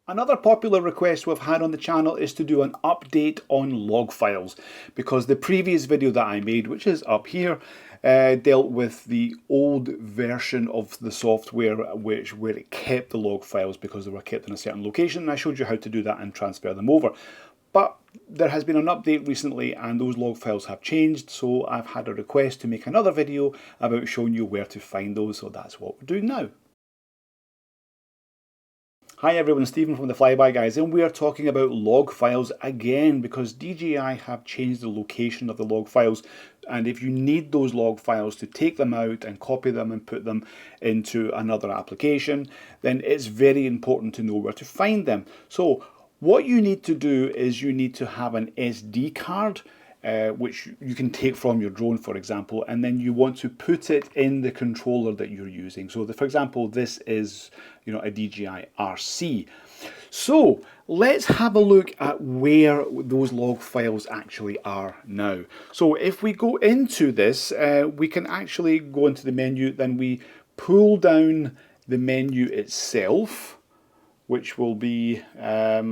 Another popular request we've had on the channel is to do an update on log files, because the previous video that I made, which is up here, dealt with the old version of the software where it kept the log files because they were kept in a certain location, and I showed you how to do that and transfer them over. But there has been an update recently and those log files have changed, so I've had a request to make another video about showing you where to find those, so that's what we're doing now. Hi everyone, Stephen from the FlyBy Guys, and we are talking about log files again because DJI have changed the location of the log files, and if you need those log files to take them out and copy them and put them into another application, then it's very important to know where to find them. So what you need to do is you need to have an SD card, which you can take from your drone, for example, and then you want to put it in the controller that you're using. So, for example, this is, a DJI RC. So let's have a look at where those log files actually are now. So if we go into this, we can actually go into the menu, then we pull down the menu itself, which will be at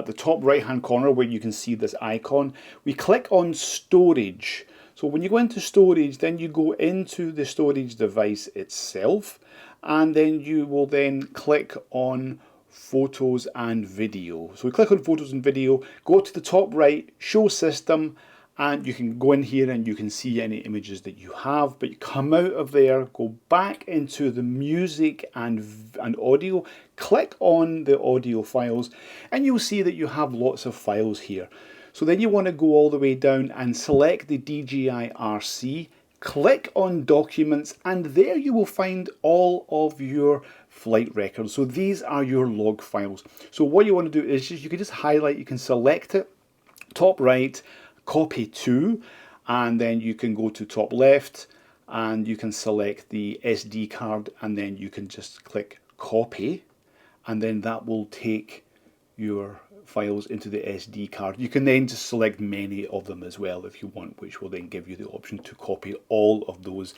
the top right hand corner where you can see this icon. We click on storage. So when you go into storage, then you go into the storage device itself, and then you will then click on photos and video. So we click on photos and video, go to the top right, show system, and you can go in here and you can see any images that you have, but you come out of there, go back into the music and audio, click on the audio files, and you'll see that you have lots of files here. So then you want to go all the way down and select the DJI RC, click on documents, and there you will find all of your flight records. So these are your log files. So what you want to do is you can just highlight, you can select it, top right, copy to, and then you can go to top left and you can select the SD card, and then you can just click copy, and then that will take your files into the SD card. You can then just select many of them as well if you want, which will then give you the option to copy all of those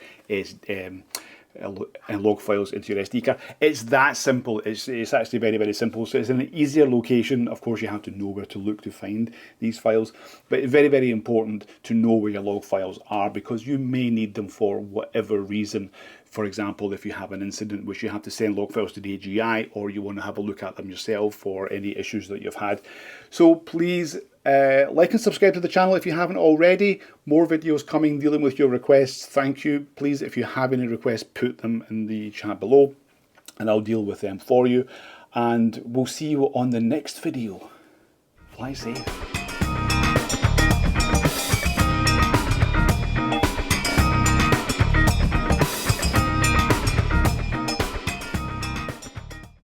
log files into your SD card. It's that simple. It's actually very, very simple. So it's in an easier location. Of course, you have to know where to look to find these files, but it's very, very important to know where your log files are because you may need them for whatever reason. For example, if you have an incident which you have to send log files to DJI, or you want to have a look at them yourself for any issues that you've had. So please like and subscribe to the channel if you haven't already. More videos coming dealing with your requests. Thank you. Please, if you have any requests, put them in the chat below and I'll deal with them for you. And we'll see you on the next video. Fly safe.